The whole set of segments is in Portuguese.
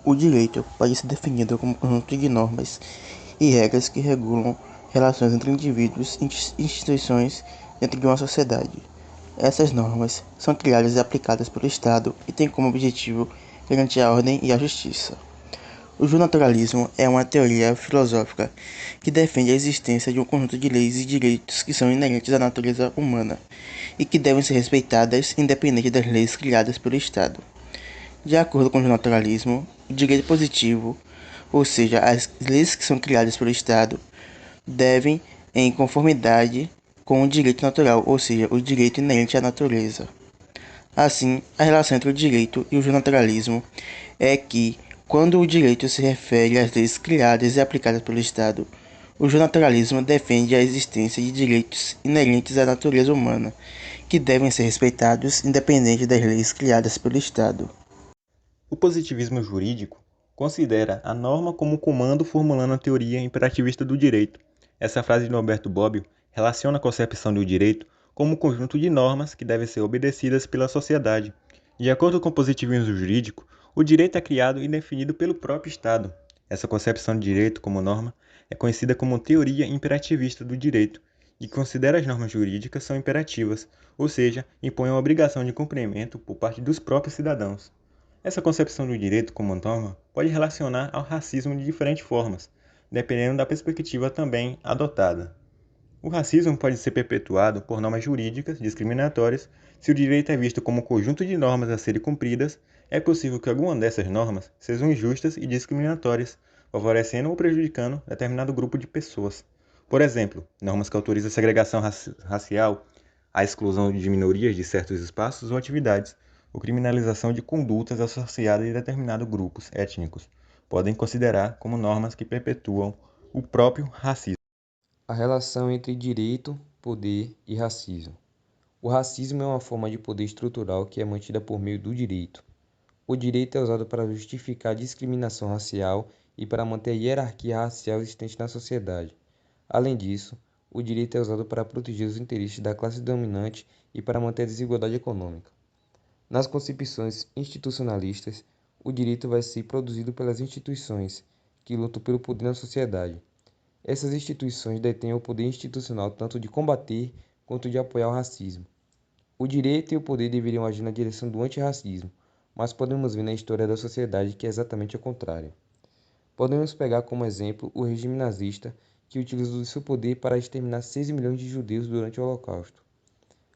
O direito pode ser definido como um conjunto de normas e regras que regulam relações entre indivíduos e instituições dentro de uma sociedade. Essas normas são criadas e aplicadas pelo Estado e têm como objetivo garantir a ordem e a justiça. O justnaturalismo é uma teoria filosófica que defende a existência de um conjunto de leis e direitos que são inerentes à natureza humana e que devem ser respeitadas independente das leis criadas pelo Estado. De acordo com o naturalismo, o direito positivo, ou seja, as leis que são criadas pelo Estado, devem em conformidade com o direito natural, ou seja, o direito inerente à natureza. Assim, a relação entre o direito e o naturalismo é que, quando o direito se refere às leis criadas e aplicadas pelo Estado, o naturalismo defende a existência de direitos inerentes à natureza humana, que devem ser respeitados independente das leis criadas pelo Estado. O positivismo jurídico considera a norma como um comando formulando a teoria imperativista do direito. Essa frase de Norberto Bobbio relaciona a concepção do direito como um conjunto de normas que devem ser obedecidas pela sociedade. De acordo com o positivismo jurídico, o direito é criado e definido pelo próprio Estado. Essa concepção de direito como norma é conhecida como teoria imperativista do direito e considera as normas jurídicas são imperativas, ou seja, impõem a obrigação de cumprimento por parte dos próprios cidadãos. Essa concepção do direito como norma pode relacionar ao racismo de diferentes formas, dependendo da perspectiva também adotada. O racismo pode ser perpetuado por normas jurídicas discriminatórias. Se o direito é visto como um conjunto de normas a serem cumpridas, é possível que alguma dessas normas sejam injustas e discriminatórias, favorecendo ou prejudicando determinado grupo de pessoas. Por exemplo, normas que autorizam a segregação racial, a exclusão de minorias de certos espaços ou atividades, ou criminalização de condutas associadas a determinados grupos étnicos, podem considerar como normas que perpetuam o próprio racismo. A relação entre direito, poder e racismo. O racismo é uma forma de poder estrutural que é mantida por meio do direito. O direito é usado para justificar a discriminação racial e para manter a hierarquia racial existente na sociedade. Além disso, o direito é usado para proteger os interesses da classe dominante e para manter a desigualdade econômica. Nas concepções institucionalistas, o direito vai ser produzido pelas instituições, que lutam pelo poder na sociedade. Essas instituições detêm o poder institucional tanto de combater quanto de apoiar o racismo. O direito e o poder deveriam agir na direção do antirracismo, mas podemos ver na história da sociedade que é exatamente o contrário. Podemos pegar como exemplo o regime nazista, que utilizou seu poder para exterminar 6 milhões de judeus durante o Holocausto.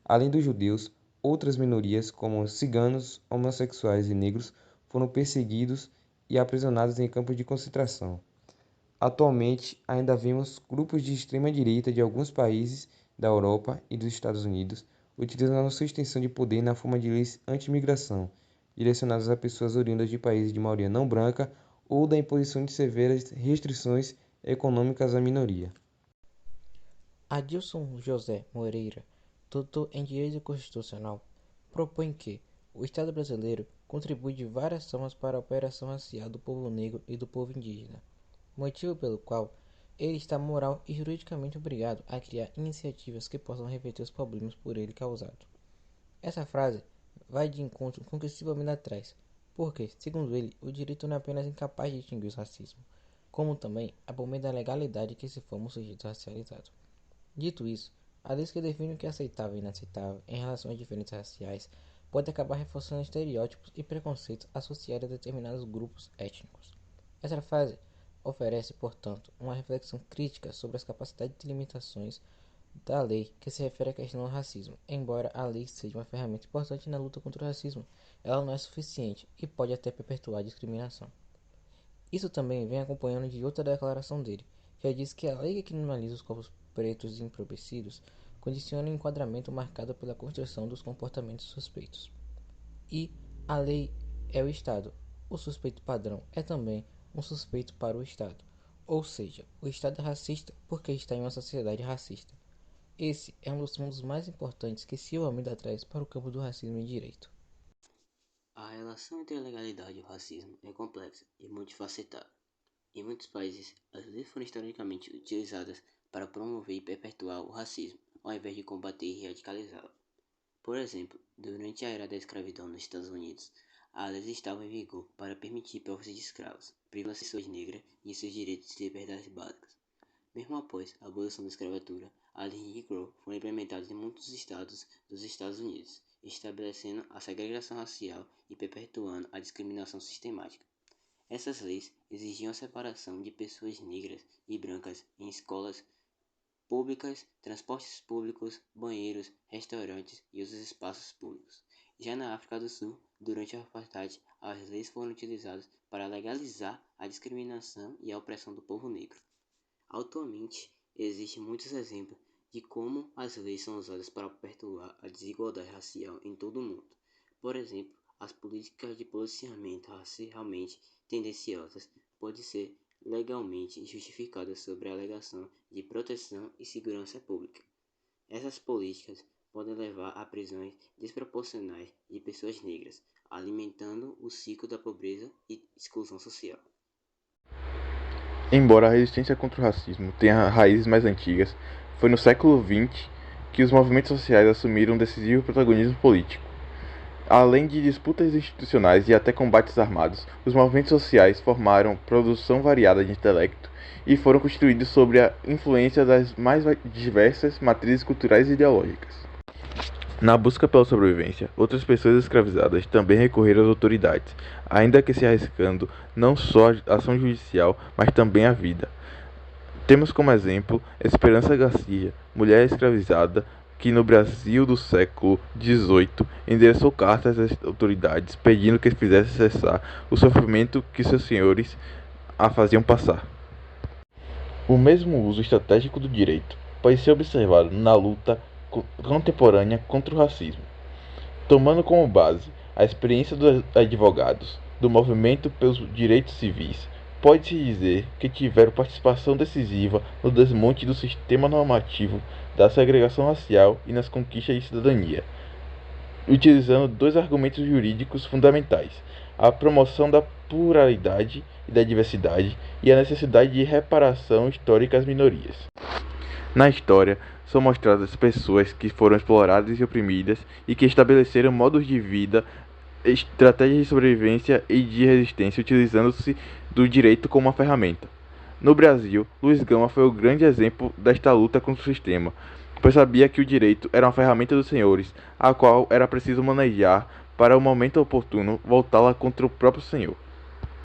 Além dos judeus, outras minorias, como ciganos, homossexuais e negros, foram perseguidos e aprisionados em campos de concentração. Atualmente, ainda vemos grupos de extrema-direita de alguns países da Europa e dos Estados Unidos utilizando sua extensão de poder na forma de leis anti-imigração, direcionadas a pessoas oriundas de países de maioria não branca ou da imposição de severas restrições econômicas à minoria. Adilson José Moreira, doutor em Direito Constitucional, propõe que o Estado brasileiro contribui de várias formas para a operação racial do povo negro e do povo indígena, motivo pelo qual ele está moral e juridicamente obrigado a criar iniciativas que possam reverter os problemas por ele causados. Essa frase vai de encontro com o que Silva traz, porque, segundo ele, o direito não é apenas incapaz de extinguir o racismo, como também é por meio da legalidade que se forma um sujeito racializado. Dito isso, a lei que define o que é aceitável e inaceitável em relação às diferenças raciais pode acabar reforçando estereótipos e preconceitos associados a determinados grupos étnicos. Essa frase oferece, portanto, uma reflexão crítica sobre as capacidades e limitações da lei que se refere à questão do racismo. Embora a lei seja uma ferramenta importante na luta contra o racismo, ela não é suficiente e pode até perpetuar a discriminação. Isso também vem acompanhando de outra declaração dele, que diz que a lei que criminaliza os corpos pretos e empobrecidos condiciona o enquadramento marcado pela construção dos comportamentos suspeitos. E a lei é o Estado. O suspeito padrão é também um suspeito para o Estado. Ou seja, o Estado é racista porque está em uma sociedade racista. Esse é um dos pontos mais importantes que Silva traz para o campo do racismo e direito. A relação entre a legalidade e o racismo é complexa e multifacetada. Em muitos países, as leis foram historicamente utilizadas para promover e perpetuar o racismo, ao invés de combater e radicalizá-lo. Por exemplo, durante a era da escravidão nos Estados Unidos, A lei estava em vigor para permitir posse de escravos, privando as pessoas negras de seus direitos e liberdades básicas. Mesmo após a abolição da escravatura, a lei Jim Crow foi implementada em muitos estados dos Estados Unidos, estabelecendo a segregação racial e perpetuando a discriminação sistemática. Essas leis exigiam a separação de pessoas negras e brancas em escolas públicas, transportes públicos, banheiros, restaurantes e outros espaços públicos. Já na África do Sul, durante o apartheid, as leis foram utilizadas para legalizar a discriminação e a opressão do povo negro. Atualmente, existem muitos exemplos de como as leis são usadas para perpetuar a desigualdade racial em todo o mundo. Por exemplo, as políticas de policiamento racialmente tendenciosas podem ser legalmente justificadas sob a alegação de proteção e segurança pública. Essas políticas podem levar a prisões desproporcionais de pessoas negras, alimentando o ciclo da pobreza e exclusão social. Embora a resistência contra o racismo tenha raízes mais antigas, foi no século XX que os movimentos sociais assumiram um decisivo protagonismo político. Além de disputas institucionais e até combates armados, os movimentos sociais formaram produção variada de intelecto e foram constituídos sob a influência das mais diversas matrizes culturais e ideológicas. Na busca pela sobrevivência, outras pessoas escravizadas também recorreram às autoridades, ainda que se arriscando não só a ação judicial, mas também a vida. Temos como exemplo Esperança Garcia, mulher escravizada, que no Brasil do século XVIII endereçou cartas às autoridades pedindo que fizesse cessar o sofrimento que seus senhores a faziam passar. O mesmo uso estratégico do direito pode ser observado na luta contemporânea contra o racismo, tomando como base a experiência dos advogados do movimento pelos direitos civis. Pode-se dizer que tiveram participação decisiva no desmonte do sistema normativo da segregação racial e nas conquistas de cidadania, utilizando dois argumentos jurídicos fundamentais: a promoção da pluralidade e da diversidade e a necessidade de reparação histórica às minorias. Na história, são mostradas pessoas que foram exploradas e oprimidas e que estabeleceram modos de vida, estratégias de sobrevivência e de resistência utilizando-se do direito como uma ferramenta. No Brasil, Luiz Gama foi o grande exemplo desta luta contra o sistema, pois sabia que o direito era uma ferramenta dos senhores, a qual era preciso manejar para o momento oportuno voltá-la contra o próprio senhor.